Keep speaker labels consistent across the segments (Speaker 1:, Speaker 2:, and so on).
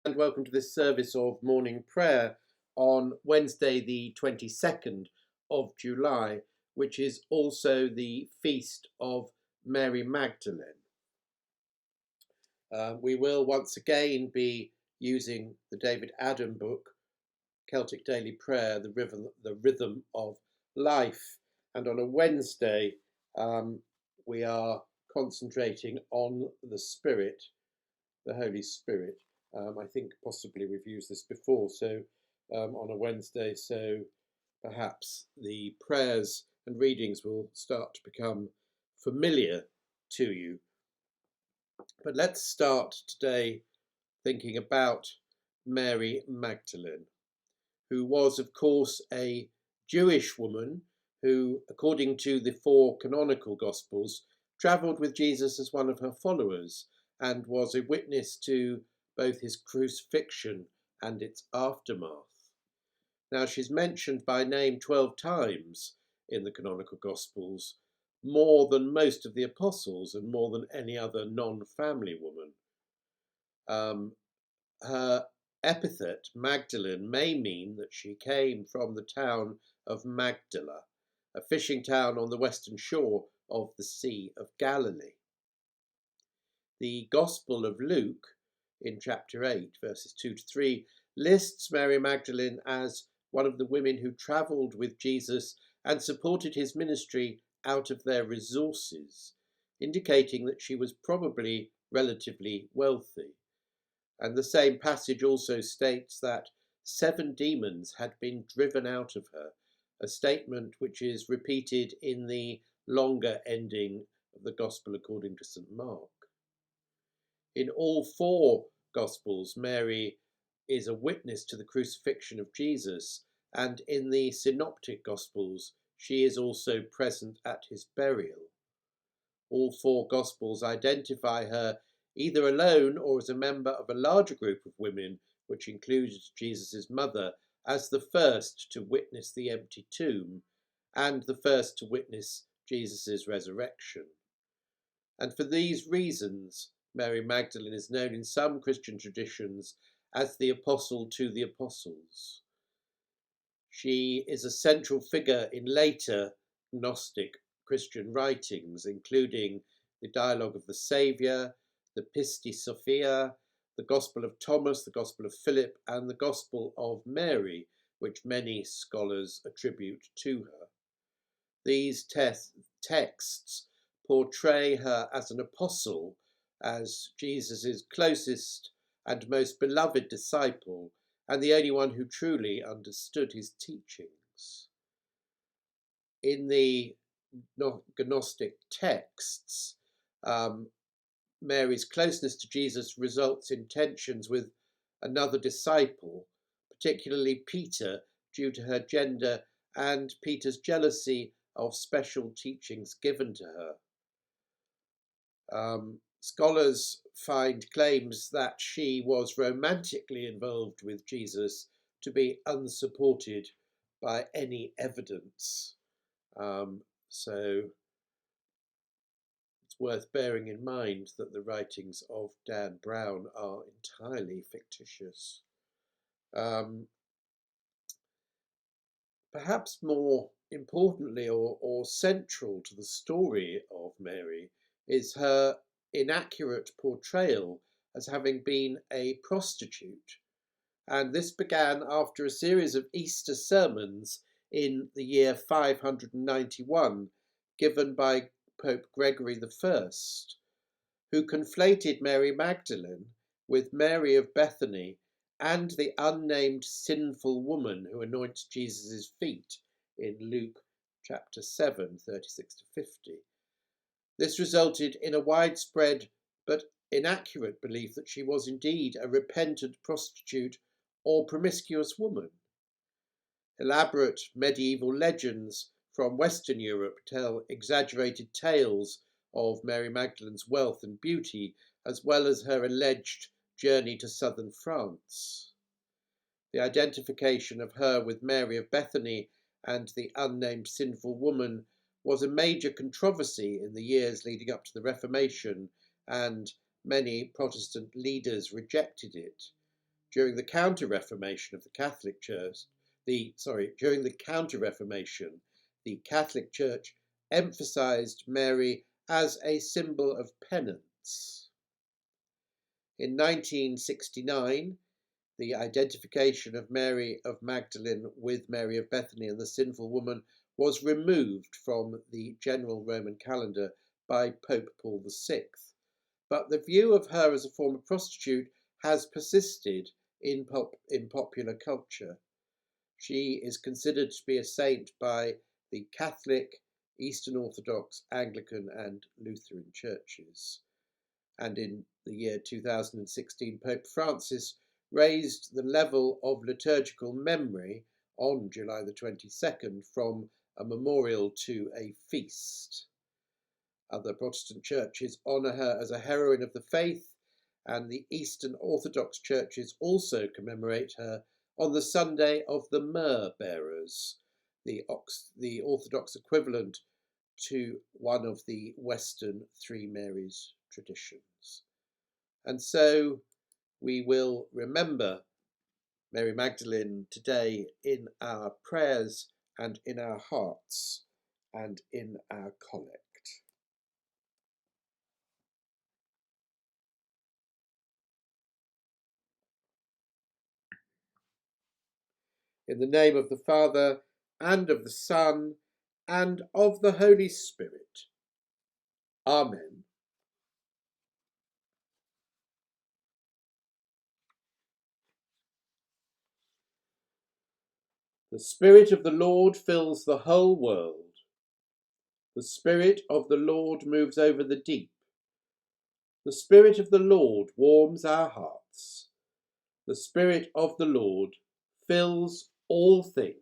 Speaker 1: And welcome to this service of morning prayer on Wednesday the 22nd of July, which is also the feast of Mary Magdalene. We will once again be using the David Adam book, Celtic Daily Prayer, the Rhythm of Life. And on a Wednesday, we are concentrating on the Spirit, the Holy Spirit. I think possibly we've used this before, so on a Wednesday, so perhaps the prayers and readings will start to become familiar to you. But let's start today thinking about Mary Magdalene, who was, of course, a Jewish woman who, according to the four canonical Gospels, travelled with Jesus as one of her followers and was a witness to both his crucifixion and its aftermath. Now, she's mentioned by name 12 times in the canonical Gospels, more than most of the apostles and more than any other non-family woman. Her epithet, Magdalene, may mean that she came from the town of Magdala, a fishing town on the western shore of the Sea of Galilee. The Gospel of Luke, in chapter 8, verses 2 to 3, lists Mary Magdalene as one of the women who travelled with Jesus and supported his ministry out of their resources, indicating that she was probably relatively wealthy. And the same passage also states that 7 demons had been driven out of her, a statement which is repeated in the longer ending of the Gospel according to St. Mark. In all 4 Gospels, Mary is a witness to the crucifixion of Jesus, and in the Synoptic Gospels, she is also present at his burial. All 4 Gospels identify her either alone or as a member of a larger group of women, which includes Jesus' mother, as the first to witness the empty tomb and the first to witness Jesus' resurrection. And for these reasons, Mary Magdalene is known in some Christian traditions as the Apostle to the Apostles. She is a central figure in later Gnostic Christian writings, including the Dialogue of the Saviour, the Pisti Sophia, the Gospel of Thomas, the Gospel of Philip, and the Gospel of Mary, which many scholars attribute to her. These texts portray her as an apostle, as Jesus' closest and most beloved disciple, and the only one who truly understood his teachings. In the Gnostic texts, Mary's closeness to Jesus results in tensions with another disciple, particularly Peter, due to her gender and Peter's jealousy of special teachings given to her. Scholars find claims that she was romantically involved with Jesus to be unsupported by any evidence. So it's worth bearing in mind that the writings of Dan Brown are entirely fictitious. Perhaps more importantly or central to the story of Mary is her inaccurate portrayal as having been a prostitute. And this began after a series of Easter sermons in the year 591 given by Pope Gregory I, who conflated Mary Magdalene with Mary of Bethany and the unnamed sinful woman who anoints Jesus' feet in Luke chapter 7, 36 to 50. This resulted in a widespread but inaccurate belief that she was indeed a repentant prostitute or promiscuous woman. Elaborate medieval legends from Western Europe tell exaggerated tales of Mary Magdalene's wealth and beauty, as well as her alleged journey to southern France. The identification of her with Mary of Bethany and the unnamed sinful woman was a major controversy in the years leading up to the Reformation, and many Protestant leaders rejected it. During the Counter-Reformation of the Catholic Church, during the Counter-Reformation, the Catholic Church emphasised Mary as a symbol of penance. In 1969, the identification of Mary of Magdalene with Mary of Bethany and the sinful woman was removed from the general Roman calendar by Pope Paul VI, but the view of her as a former prostitute has persisted in popular culture. She is considered to be a saint by the Catholic, Eastern Orthodox, Anglican and Lutheran churches. And in the year 2016, Pope Francis raised the level of liturgical memory on July the 22nd from a memorial to a feast. Other Protestant churches honour her as a heroine of the faith, and the Eastern Orthodox churches also commemorate her on the Sunday of the Myrrh Bearers, the Orthodox equivalent to one of the Western Three Marys traditions. And so we will remember Mary Magdalene today in our prayers and in our hearts and in our collect. In the name of the Father, and of the Son, and of the Holy Spirit. Amen. The Spirit of the Lord fills the whole world. The Spirit of the Lord moves over the deep. The Spirit of the Lord warms our hearts. The Spirit of the Lord fills all things.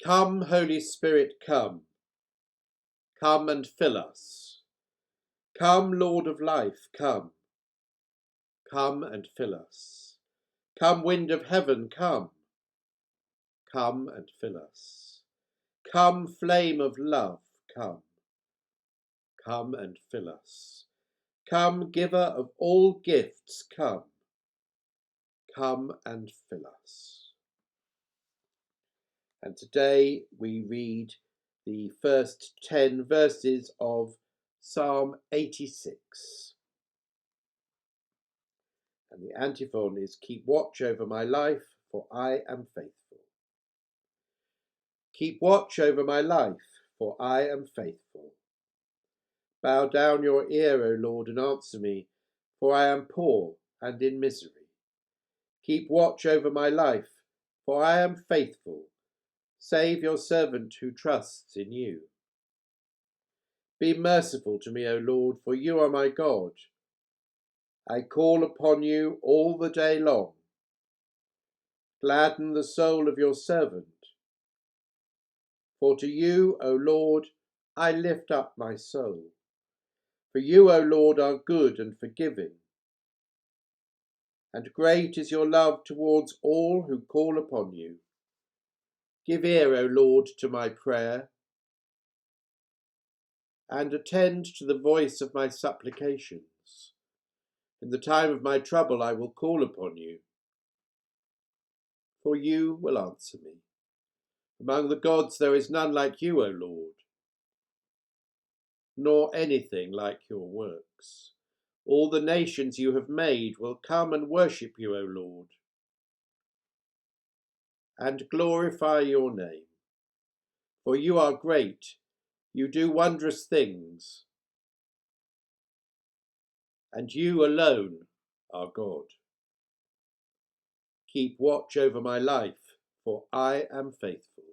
Speaker 1: Come, Holy Spirit, come. Come and fill us. Come, Lord of life, come. Come and fill us. Come, wind of heaven, come. Come and fill us. Come, flame of love, come. Come and fill us. Come, giver of all gifts, come. Come and fill us. And today we read the first 10 verses of Psalm 86. And the antiphon is, keep watch over my life, for I am faithful. Keep watch over my life, for I am faithful. Bow down your ear, O Lord, and answer me, for I am poor and in misery. Keep watch over my life, for I am faithful. Save your servant who trusts in you. Be merciful to me, O Lord, for you are my God. I call upon you all the day long. Gladden the soul of your servant. For to you, O Lord, I lift up my soul. For you, O Lord, are good and forgiving. And great is your love towards all who call upon you. Give ear, O Lord, to my prayer, and attend to the voice of my supplications. In the time of my trouble I will call upon you, for you will answer me. Among the gods there is none like you, O Lord, nor anything like your works. All the nations you have made will come and worship you, O Lord, and glorify your name. For you are great, you do wondrous things, and you alone are God. Keep watch over my life, for I am faithful.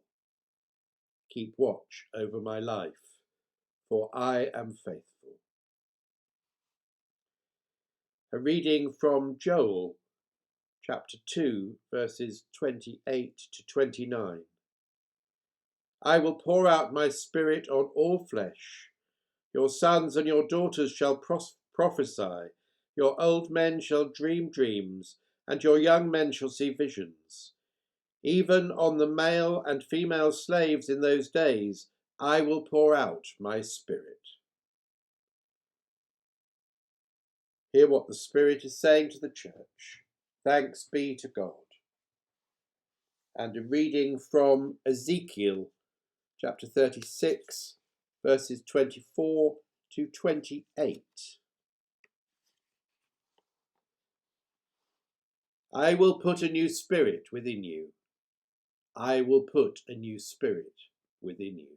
Speaker 1: Keep watch over my life, for I am faithful. A reading from Joel, chapter 2, verses 28 to 29. I will pour out my spirit on all flesh. Your sons and your daughters shall prophesy. Your old men shall dream dreams, and your young men shall see visions. Even on the male and female slaves in those days, I will pour out my Spirit. Hear what the Spirit is saying to the church. Thanks be to God. And a reading from Ezekiel chapter 36, verses 24 to 28. I will put a new spirit within you. I will put a new spirit within you.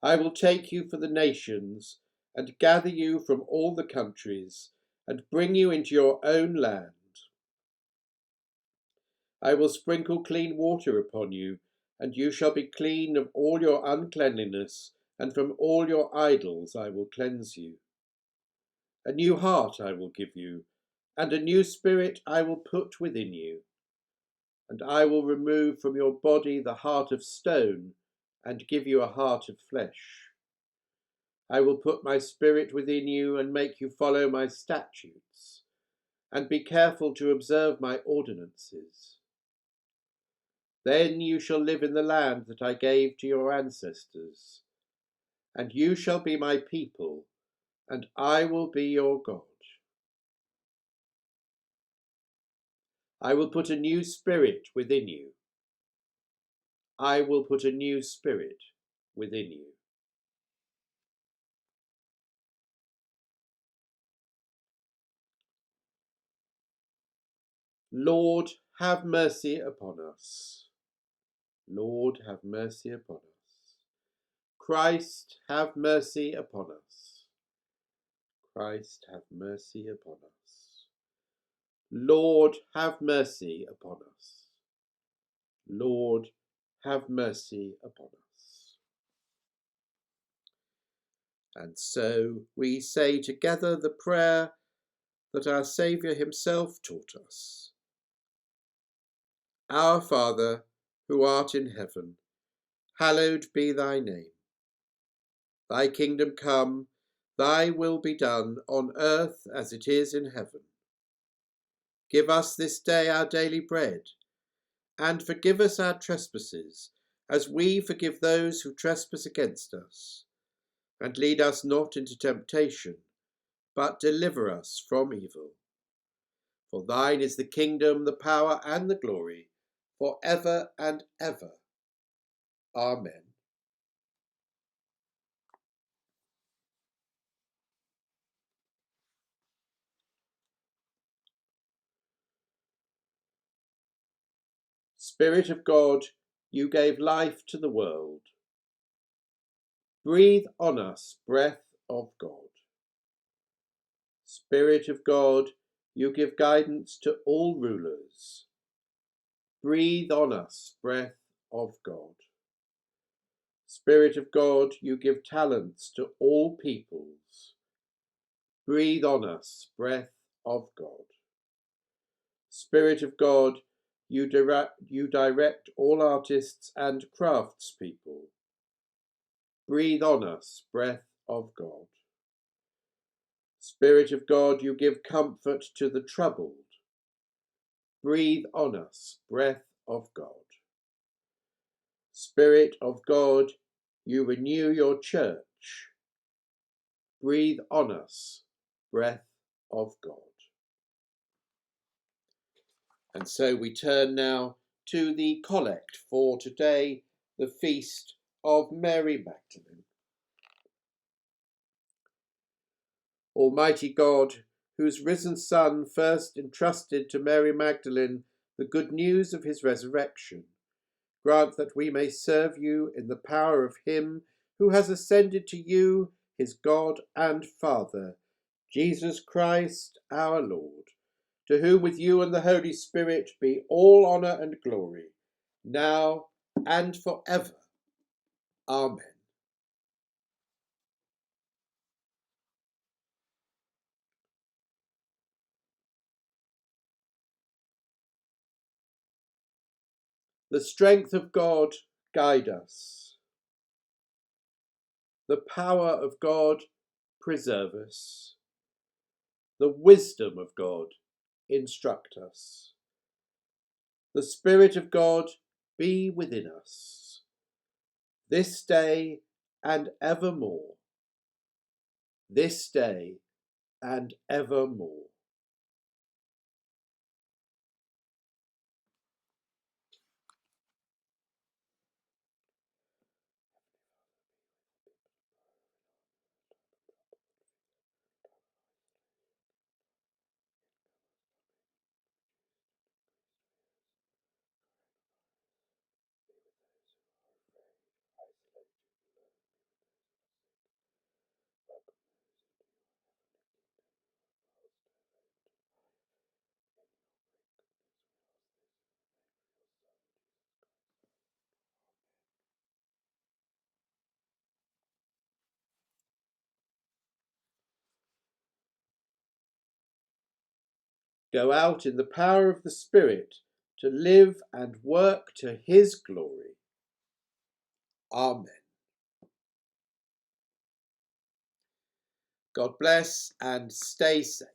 Speaker 1: I will take you for the nations and gather you from all the countries and bring you into your own land. I will sprinkle clean water upon you, and you shall be clean of all your uncleanliness, and from all your idols I will cleanse you. A new heart I will give you, and a new spirit I will put within you. And I will remove from your body the heart of stone, and give you a heart of flesh. I will put my spirit within you, and make you follow my statutes, and be careful to observe my ordinances. Then you shall live in the land that I gave to your ancestors, and you shall be my people, and I will be your God. I will put a new spirit within you. I will put a new spirit within you. Lord, have mercy upon us. Lord, have mercy upon us. Christ, have mercy upon us. Christ, have mercy upon us. Lord, have mercy upon us. Lord, have mercy upon us. And so we say together the prayer that our Saviour himself taught us. Our Father, who art in heaven, hallowed be thy name. Thy kingdom come, thy will be done on earth as it is in heaven. Give us this day our daily bread, and forgive us our trespasses, as we forgive those who trespass against us. And lead us not into temptation, but deliver us from evil. For thine is the kingdom, the power, and the glory, for ever and ever. Amen. Spirit of God, you gave life to the world. Breathe on us, breath of God. Spirit of God, you give guidance to all rulers. Breathe on us, breath of God. Spirit of God, you give talents to all peoples. Breathe on us, breath of God. Spirit of God, you direct all artists and craftspeople. Breathe on us, breath of God. Spirit of God, you give comfort to the troubled. Breathe on us, breath of God. Spirit of God, you renew your church. Breathe on us, breath of God. And so we turn now to the collect for today, the feast of Mary Magdalene. Almighty God, whose risen Son first entrusted to Mary Magdalene the good news of his resurrection, grant that we may serve you in the power of him who has ascended to you, his God and Father, Jesus Christ our Lord, to whom with you and the Holy Spirit be all honour and glory, now and for ever. Amen. The strength of God guide us. The power of God preserve us. The wisdom of God instruct us. the Spirit of God be within us, this day and evermore, this day and evermore. Go out in the power of the Spirit to live and work to his glory. Amen. God bless and stay safe.